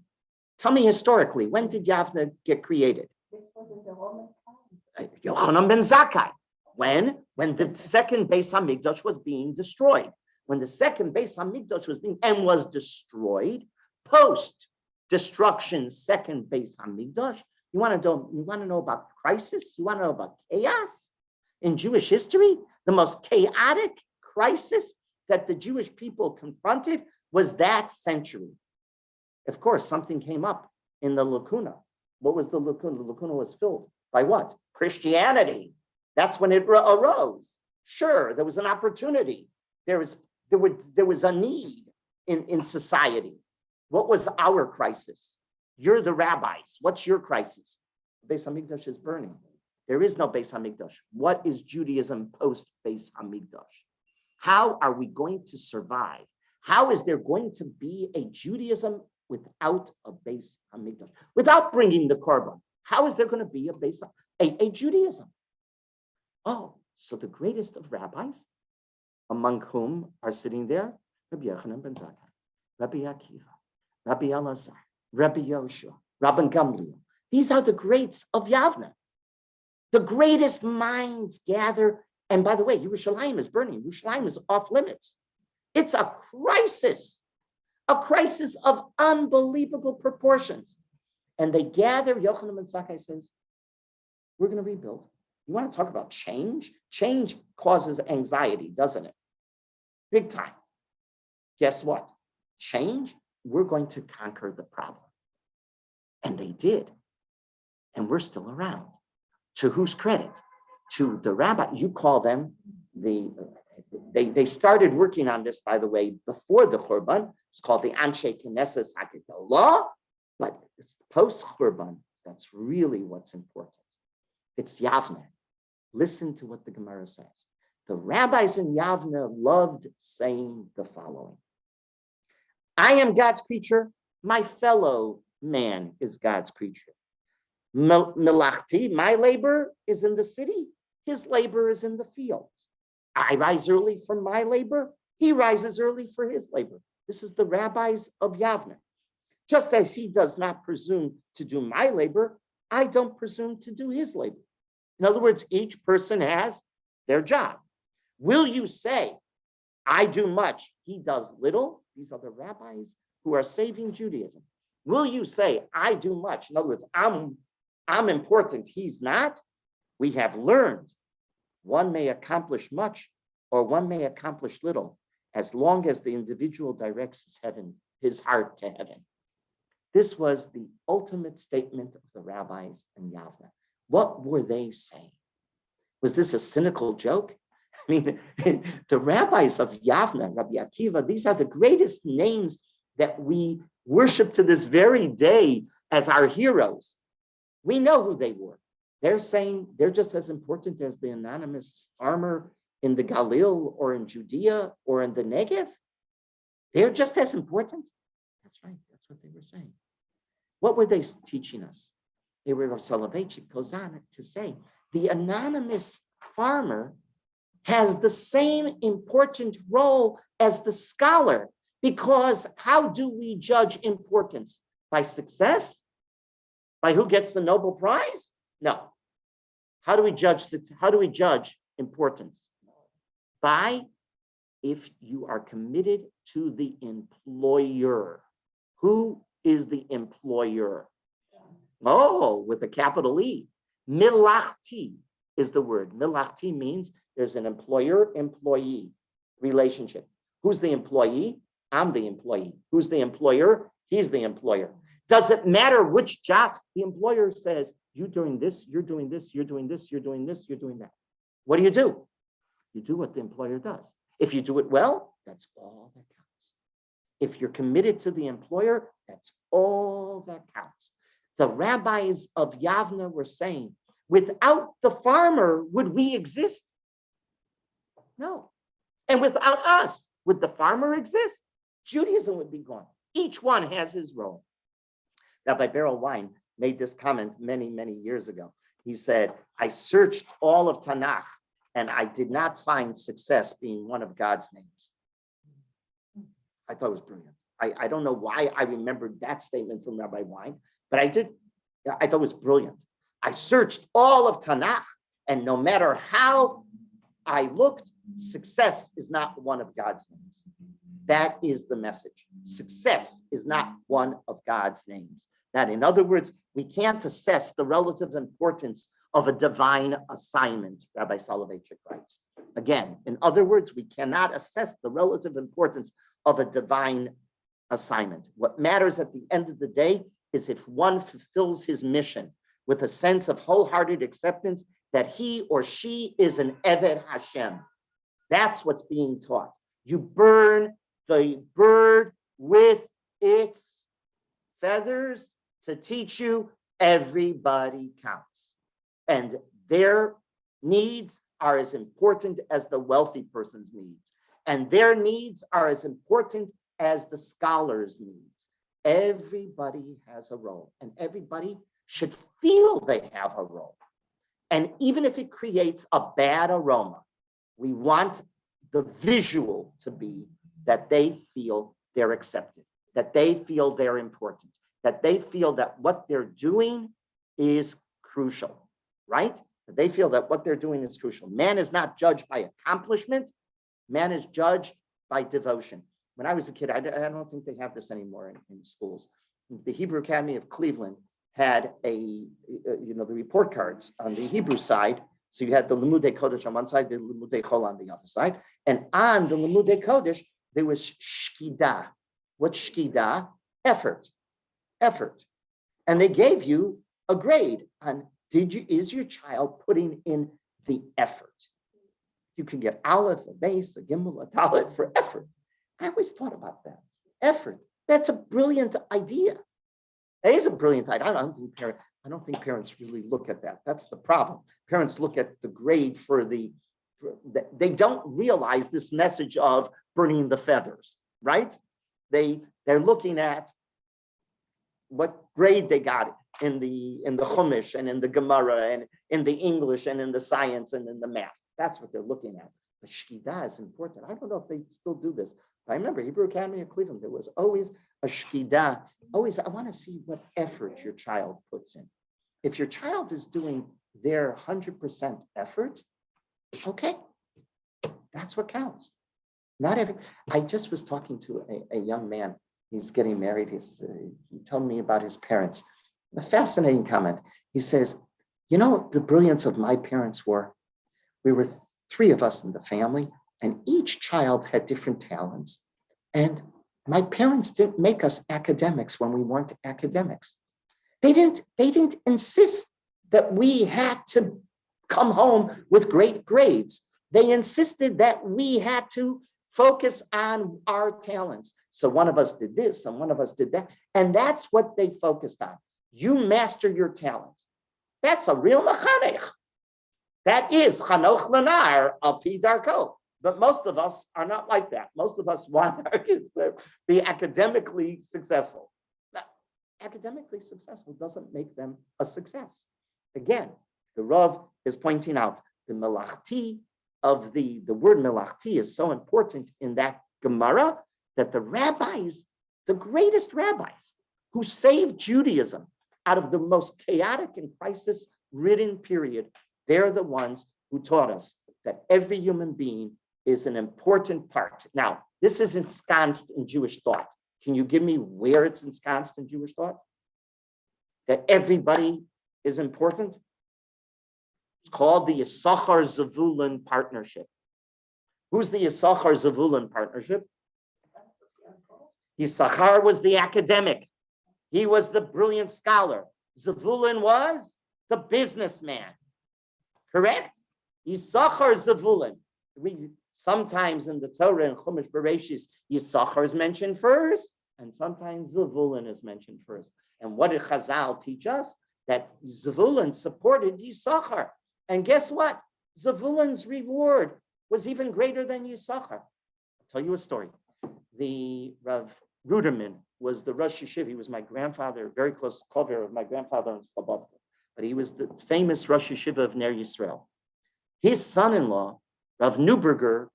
Tell me historically, when did Yavne get created? This was in the Roman time. Yochanan ben Zakkai. When? When the second Beis Hamikdash was being destroyed. When the second Beis Hamikdash was destroyed, post-destruction second Beis Hamikdash, you want to know about crisis? You want to know about chaos in Jewish history? The most chaotic crisis that the Jewish people confronted was that century. Of course, something came up in the lacuna. What was the lacuna? The lacuna was filled by what? Christianity. That's when it arose. Sure, there was an opportunity. There was a need in society. What was our crisis? You're the rabbis. What's your crisis? Beis Hamikdash is burning. There is no Beis Hamikdash. What is Judaism post Beis Hamikdash? How are we going to survive? How is there going to be a Judaism without a Beis Hamikdash? Without bringing the korban, how is there going to be a Judaism? Oh, so the greatest of rabbis, among whom are sitting there, Rabbi Yochanan ben Zakkai, Rabbi Akiva, Rabbi Elazar, Rabbi Yoshua, Rabbi Gamliel. These are the greats of Yavne. The greatest minds gather. And by the way, Yerushalayim is burning. Yerushalayim is off limits. It's a crisis of unbelievable proportions. And they gather. Yochanan ben Zakkai says, we're going to rebuild. You want to talk about change? Change causes anxiety, doesn't it? Big time. Guess what? Change, we're going to conquer the problem. And they did. and we're still around. To whose credit? To the rabbi. You call them they started working on this, by the way, before the Churban. It's called the Anshe Knesset Law, but it's post-Churban. That's really what's important. It's Yavne. Listen to what the Gemara says. The rabbis in Yavne loved saying the following. I am God's creature. My fellow man is God's creature. Melachti, my labor is in the city. His labor is in the fields. I rise early for my labor. He rises early for his labor. This is the rabbis of Yavne. Just as he does not presume to do my labor, I don't presume to do his labor. In other words, each person has their job. Will you say, I do much, he does little? These are the rabbis who are saving Judaism. Will you say, I do much? In other words, I'm important, he's not? We have learned one may accomplish much or one may accomplish little as long as the individual directs his heart to heaven. This was the ultimate statement of the rabbis in Yavne. What were they saying? Was this a cynical joke? I mean, the rabbis of Yavne, Rabbi Akiva, these are the greatest names that we worship to this very day as our heroes. We know who they were. They're saying they're just as important as the anonymous farmer in the Galil or in Judea or in the Negev. They're just as important. That's right. That's what they were saying. What were they teaching us? They were, Soloveitchik goes on to say, the anonymous farmer has the same important role as the scholar, because how do we judge importance? By success? By who gets the Nobel Prize? No. How do we judge importance? By if you are committed to the employer. Who is the employer? Oh, with a capital E. Milachti is the word. Milachti means there's an employer-employee relationship. Who's the employee? I'm the employee. Who's the employer? He's the employer. Does it matter which job? The employer says, you're doing this, you're doing this, you're doing this, you're doing this, you're doing that. What do? You do what the employer does. If you do it well, that's all that counts. If you're committed to the employer, that's all that counts. The rabbis of Yavne were saying, without the farmer, would we exist? No. And without us, would the farmer exist? Judaism would be gone. Each one has his role. Rabbi Beryl Wein made this comment many, many years ago. He said, I searched all of Tanakh and I did not find success being one of God's names. I thought it was brilliant. I don't know why I remembered that statement from Rabbi Wein, but I did. I thought it was brilliant. I searched all of Tanakh, and no matter how I looked, success is not one of God's names. That is the message. Success is not one of God's names. That, in other words, we can't assess the relative importance of a divine assignment, Rabbi Soloveitchik writes. Again, in other words, we cannot assess the relative importance of a divine assignment. What matters at the end of the day is if one fulfills his mission with a sense of wholehearted acceptance that he or she is an Eved Hashem. That's what's being taught. You burn the bird with its feathers to teach you everybody counts. And their needs are as important as the wealthy person's needs. And their needs are as important as the scholar's needs. Everybody has a role, and everybody should feel they have a role. And even if it creates a bad aroma, we want the visual to be that they feel they're accepted, that they feel they're important, that they feel that what they're doing is crucial, right? That they feel that what they're doing is crucial. Man is not judged by accomplishment. Man is judged by devotion. When I was a kid, I don't think they have this anymore in schools. The Hebrew Academy of Cleveland had the report cards on the Hebrew side. So you had the Limudei Kodesh on one side, the Limudei Chol on the other side. And on the Limudei Kodesh, there was shkida. What's shkida? Effort. And they gave you a grade on is your child putting in the effort? You can get Aleph, a base, a Gimel, a Dalet for effort. I always thought about that. Effort. That's a brilliant idea. It is a brilliant idea. I don't think parents really look at that. That's the problem. Parents look at the grade they don't realize this message of burning the feathers, right? They're looking at what grade they got in the Chumash and in the Gemara and in the English and in the science and in the math. That's what they're looking at. But Shkida is important. I don't know if they still do this. I remember Hebrew Academy of Cleveland, there was always a Shkida. Always, I want to see what effort your child puts in. If your child is doing their 100% effort, okay, that's what counts. I just was talking to a young man. He's getting married. He told me about his parents. A fascinating comment. He says, you know, the brilliance of my parents were, we were 3 of us in the family, and each child had different talents. And my parents didn't make us academics when we weren't academics. They didn't insist that we had to come home with great grades. They insisted that we had to focus on our talents. So one of us did this and one of us did that. And that's what they focused on. You master your talent. That's a real mechanech. That is chanoch lanar al pi darko. But most of us are not like that. Most of us want our kids to be academically successful. Now, academically successful doesn't make them a success. Again, the Rav is pointing out the melachti of the word melachti is so important in that Gemara that the rabbis, the greatest rabbis who saved Judaism out of the most chaotic and crisis-ridden period, they're the ones who taught us that every human being is an important part. Now, this is ensconced in Jewish thought. Can you give me where it's ensconced in Jewish thought? That everybody is important? It's called the Yisachar Zavulun partnership. Who's the Yisachar Zavulun partnership? Yisachar was the academic. He was the brilliant scholar. Zavulun was the businessman. Correct? Yisachar Zavulun. We sometimes in the Torah and Chumash Bereshis, Yisachar is mentioned first, and sometimes Zavulun is mentioned first. And what did Chazal teach us? That Zavulun supported Yisachar. And guess what? Zavulun's reward was even greater than Yisachar. I'll tell you a story. The Rav Ruderman was the Rosh Yeshiva. He was my grandfather, very close cover of my grandfather in Slobodka. But he was the famous Rosh Yeshiva of Ner Yisrael. His son-in-law, Rav Neuberger,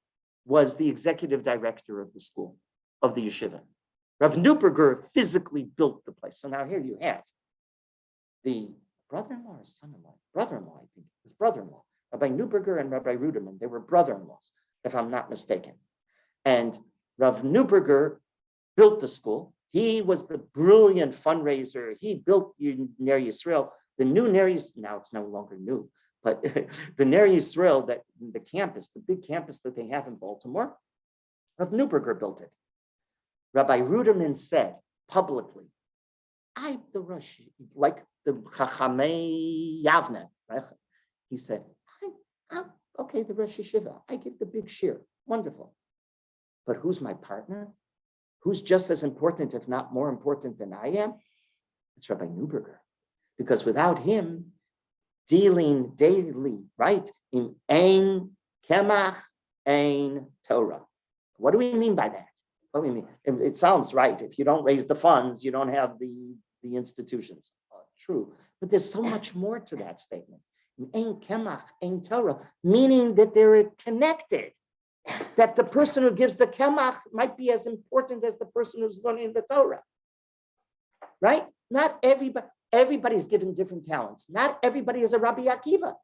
was the executive director of the school, of the yeshiva. Rav Neuberger physically built the place. So now here you have the brother-in-law or son-in-law? Brother-in-law, I think. It was brother-in-law. Rabbi Neuberger and Rabbi Ruderman, they were brother-in-laws, if I'm not mistaken. And Rav Neuberger built the school. He was the brilliant fundraiser. He built Ner Yisrael. The new Ner Yisrael, now it's no longer new, but the Ner Yisrael, that the campus, the big campus that they have in Baltimore, Rav Neuberger built it. Rabbi Ruderman said publicly, I'm the Rosh, like the Chachamei Yavne, right? He said, I'm okay, the Rosh Yeshiva. I give the big shir. Wonderful. But who's my partner? Who's just as important, if not more important than I am? It's Rabbi Neuberger. Because without him dealing daily, right, in ein kemach, ein Torah. What do we mean by that? What do we mean? It sounds right. If you don't raise the funds, you don't have the institutions. True. But there's so much more to that statement. Ein kemach, ein Torah, meaning that they're connected. That the person who gives the kemach might be as important as the person who's learning the Torah. Right? Not everybody's given different talents. Not everybody is a Rabbi Akiva.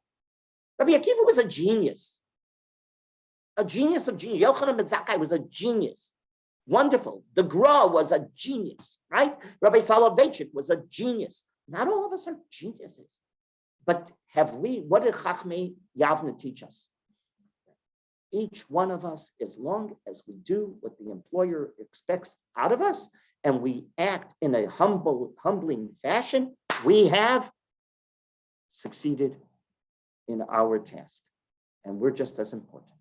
Rabbi Akiva was a genius. A genius of genius. Yochanan ben Zakkai was a genius. Wonderful. The Gra was a genius, right? Rabbi Soloveitchik was a genius. Not all of us are geniuses. But what did Chachmei Yavne teach us? Each one of us, as long as we do what the employer expects out of us, and we act in a humbling fashion, we have succeeded in our task. And we're just as important.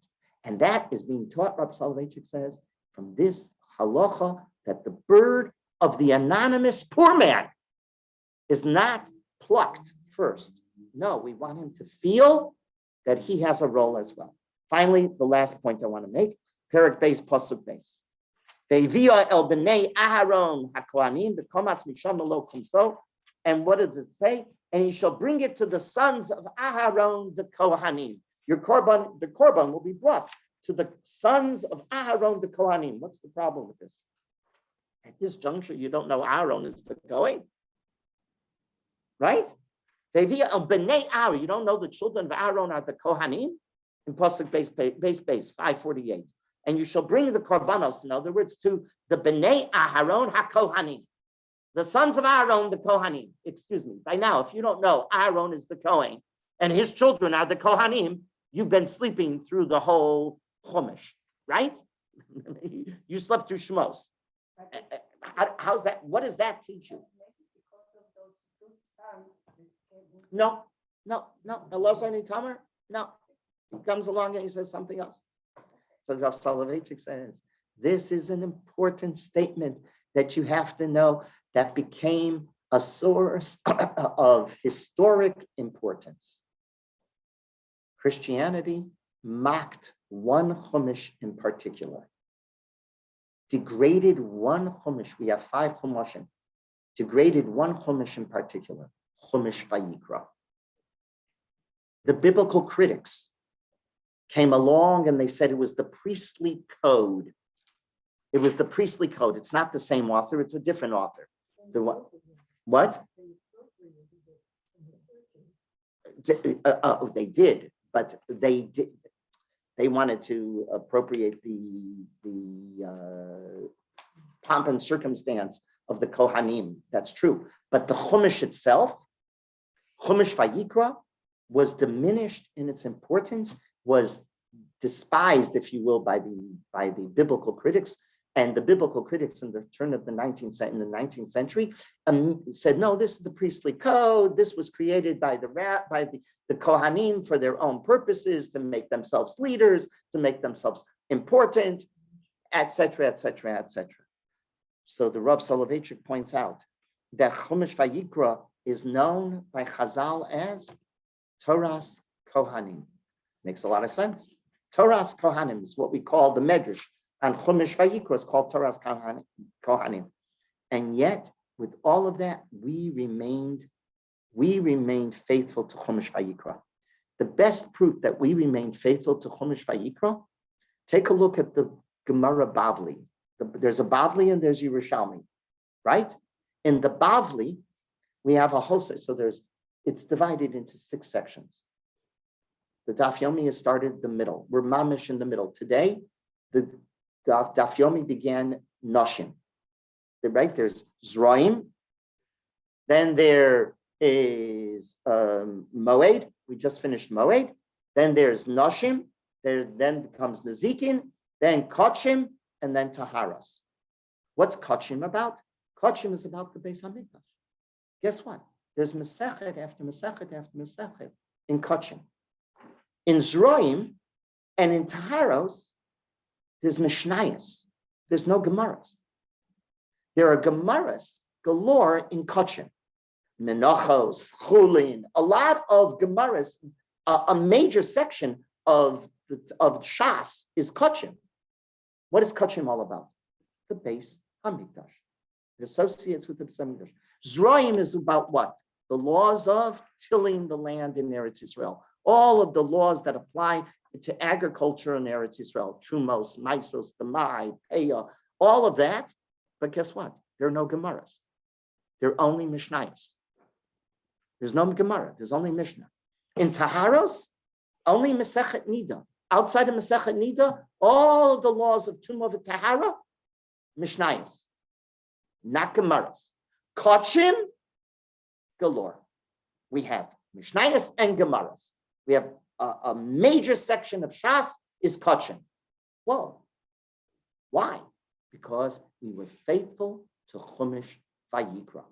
And that is being taught, Rab Soloveitchik says, from this halacha, that the bird of the anonymous poor man is not plucked first. No, we want him to feel that he has a role as well. Finally, the last point I want to make, Perek Beis, Pasuk Beis. Ve'ivia el b'nei Aharon hakohanim b'komas misham lo kumso. And what does it say? And he shall bring it to the sons of Aharon the Kohanim. The korban will be brought to the sons of Aharon the Kohanim. What's the problem with this? At this juncture, you don't know Aaron is the Kohen, right? Ve'ivia el b'nei Aaron. You don't know the children of Aaron are the Kohanim. In Pasuk base 548. And you shall bring the korbanos, in other words, to the Bnei Aharon HaKohanim, the sons of Aaron, the Kohanim. Excuse me. By now, if you don't know, Aaron is the Kohen, and his children are the Kohanim, you've been sleeping through the whole Chumash, right? You slept through Shmos. How's that? What does that teach you? No. Elazar Tamar? No. He comes along and he says something else. So Rav Soloveitchik says, this is an important statement that you have to know that became a source of historic importance. Christianity mocked one Chumash in particular, degraded one Chumash. We have 5 Chumashim, degraded one Chumash in particular, Chumash Vayikra. The biblical critics came along and they said it was the priestly code. It was the priestly code. It's not the same author. It's a different author. The what? They did, but they wanted to appropriate the pomp and circumstance of the Kohanim. That's true. But the Chumash itself, Chumash Vayikra, was diminished in its importance, was despised, if you will, by the biblical critics. And the biblical critics in the turn of the 19th century said, no, this is the priestly code. This was created by the Kohanim for their own purposes, to make themselves leaders, to make themselves important, etc., etc., etc. So the Rav Soloveitchik points out that Chumash Vayikra is known by Chazal as Torah's Kohanim. Makes a lot of sense. Torah's Kohanim is what we call the Medrash, and Chumash Vayikra is called Torah's Kohanim. And yet, with all of that, we remained faithful to Chumash Vayikra. The best proof that we remained faithful to Chumash Vayikra, take a look at the Gemara Bavli. There's a Bavli and there's Yerushalmi, right? In the Bavli, we have a Hoseh. So it's divided into 6 sections. The Daf Yomi has started the middle. We're mamish in the middle. Today, the Daf Yomi began Noshim. Right? There's Zroim. Then there is Moed. We just finished Moed. Then there's Noshim. Then comes Nezikin. Then Kotchim. And then Taharas. What's Kotchim about? Kotchim is about the Beis HaMikdash. Guess what? There's Masechet after Masechet after Masechet in Kotchim. In Zroim and in Taharos, there's Mishnayos. There's no Gemaras. There are Gemaras galore in Kotchim. Menachos, Chulin, a lot of Gemaras. A major section of Shas is Kotchim. What is Kotchim all about? The Beis HaMikdash. It associates with the Beis HaMikdash. Zroim is about what? The laws of tilling the land in Eretz Yisrael. All of the laws that apply to agriculture in Eretz Yisrael, Trumos, Maisos, Demai, Peah, all of that. But guess what? There are no Gemaras. There are only Mishnayos. There's no Gemara. There's only Mishnah. In Taharos, only Masechet Nida. Outside of Masechet Nida, all of the laws of Tumah v'Tahara, Mishnayos, not Gemaras. Kotchim, galore. We have Mishnayos and Gemaras. We have a major section of Shas is Kotchim. Whoa. Why? Because we were faithful to Chumash Vayikra.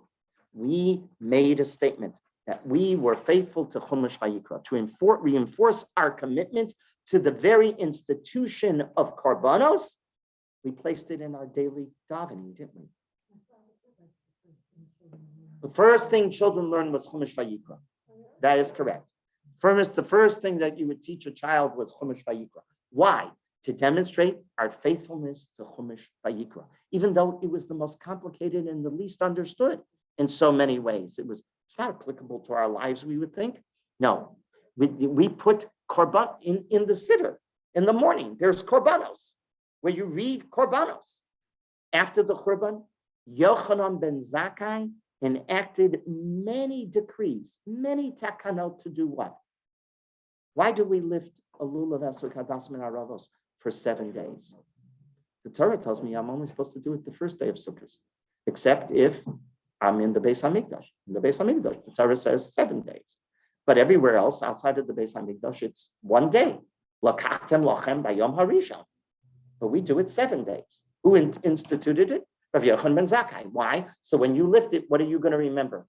We made a statement. that we were faithful to Chumash Vayikra, to reinforce our commitment to the very institution of Korbanos. We placed it in our daily davening, didn't we? The first thing children learned was Chumash Vayikra. That is correct. The first thing that you would teach a child was Chumash Vayikra. Why? To demonstrate our faithfulness to Chumash Vayikra, even though it was the most complicated and the least understood in so many ways. It's not applicable to our lives, we would think. No, we put korban in the siddur in the morning. There's korbanos, where you read korbanos. After the Churban, Yochanan ben Zakkai enacted many decrees, many takanot to do what? Why do we lift a lulav esrog hadas min haravos for 7 days? The Torah tells me I'm only supposed to do it the first day of Sukkot, except if I'm in the Beis Hamikdash. In the Beis Hamikdash, the Torah says 7 days. But everywhere else outside of the Beis Hamikdash, it's 1 day. Lakachtem lochem bayom harishon. But we do it 7 days. Who instituted it? Rav Yochanan ben Zakkai. Why? So when you lift it, what are you going to remember?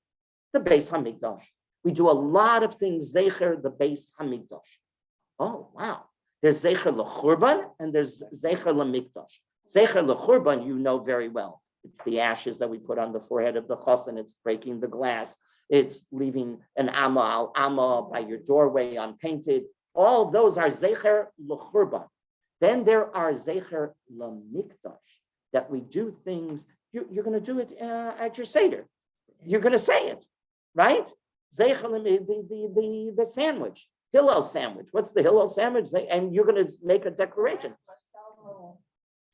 The Beis Hamikdash. We do a lot of things, Zecher, the Beis Hamikdash. Oh, wow. There's Zecher l'churban and there's Zecher l'mikdash. Zecher l'churban, you know very well. It's the ashes that we put on the forehead of the chassan. It's breaking the glass. It's leaving an amma al amma by your doorway unpainted. All of those are Zecher l'churban. Then there are Zecher l'mikdash, that we do things. You're going to do it at your Seder. You're going to say it, right? Zecher the sandwich, Hillel sandwich. What's the Hillel sandwich? And you're going to make a declaration.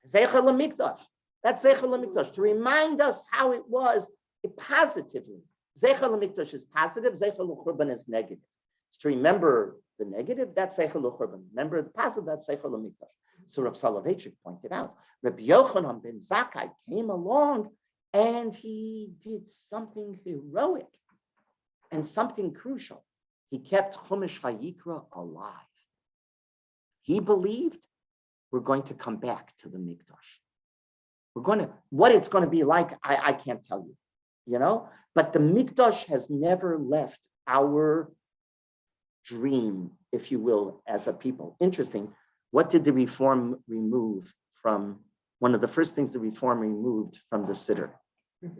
Zecher l'mikdash. That's Zecher l'mikdash, to remind us how it was positively. Zecher l'mikdash is positive, Zecher l'churban is negative. It's to remember the negative, that's Zecher l'churban. Remember the positive, that's Zecher l'mikdash. So Rav Soloveitchik pointed out, Rabbi Yochanan ben Zakkai came along and he did something heroic and something crucial. He kept Chumash Vayikra alive. He believed we're going to come back to the Mikdash. What it's going to be like, I can't tell you, but the Mikdash has never left our dream, if you will, as a people. Interesting. What did the Reform remove from, one of the first things the Reform removed from the Siddur?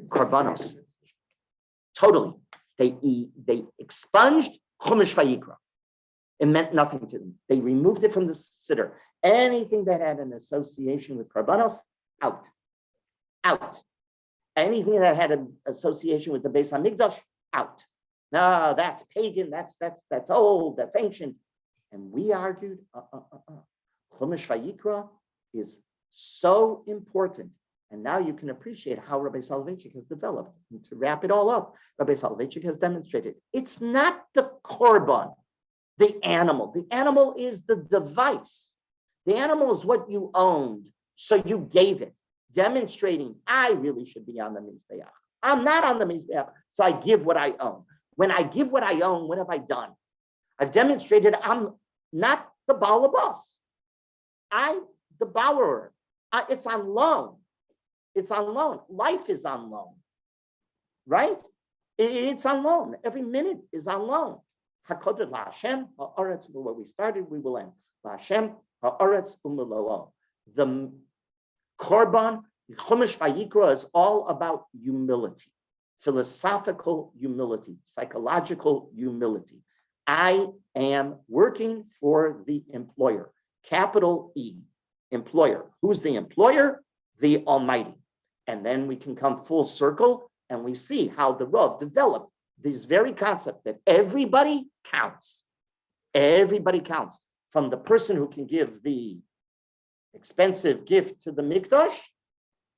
Korbanos. Totally. They expunged Chumash Vayikra. It meant nothing to them. They removed it from the Siddur. Anything that had an association with Korbanos, out. Anything that had an association with the Beis Hamikdash, out. No, that's pagan, that's old, that's ancient. And we argued, Chumash Vayikra is so important. And now you can appreciate how Rabbi Soloveitchik has developed. And to wrap it all up, Rabbi Soloveitchik has demonstrated it's not the korban, the animal. The animal is the device. The animal is what you owned, so you gave it, demonstrating I really should be on the Mizbeach. I'm not on the Mizbeach, so I give what I own. When I give what I own, what have I done? I've demonstrated I'm not the Baal Boss. I'm the borrower. It's on loan. It's on loan. Life is on loan, right? It's on loan. Every minute is on loan. Hakoded la'Hashem ha'aretz, where we started, we will end. La'Hashem ha'aretz u'melo'o. The korban, Chumash Vayikra, is all about humility, philosophical humility, psychological humility. I am working for the employer, capital E, employer. Who's the employer? The Almighty. And then we can come full circle and we see how the Rav developed this very concept that everybody counts. Everybody counts, from the person who can give the expensive gift to the Mikdash,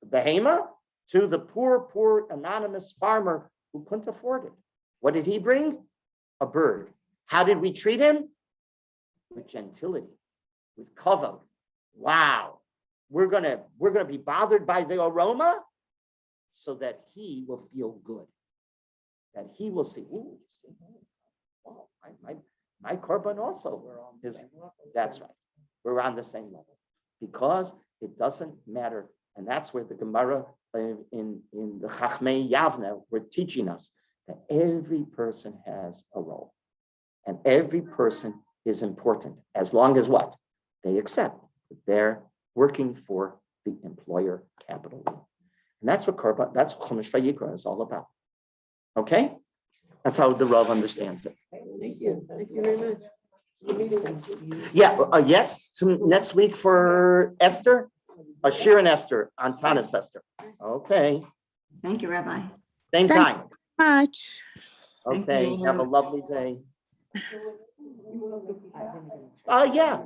the Behema, to the poor anonymous farmer who couldn't afford it. What did he bring? A bird. How did we treat him? With gentility, with kavod. Wow. We're gonna be bothered by the aroma so that he will feel good. That he will see, ooh, wow, my korban also is, that's right. We're on the same level. Because it doesn't matter. And that's where the Gemara in the Chachmei Yavne were teaching us. that every person has a role. And every person is important, as long as what? They accept that they're working for the employer capital E. And that's what Chumash Vayikra is all about. Okay? That's how the Rav understands it. Thank you very much. Yeah, yes, so next week for Esther, Ashir and Esther, on Tanis Esther. Okay, Thank you, Rabbi. same Thank- time. Much. Thank Okay, you. have a lovely day. I Yeah,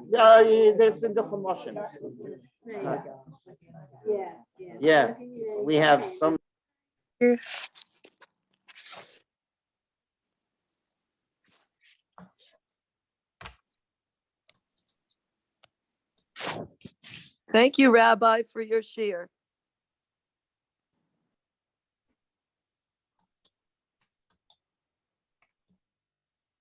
that's in the promotion. Yeah, yeah. Yeah, we have some. Thank you, Rabbi, for your share.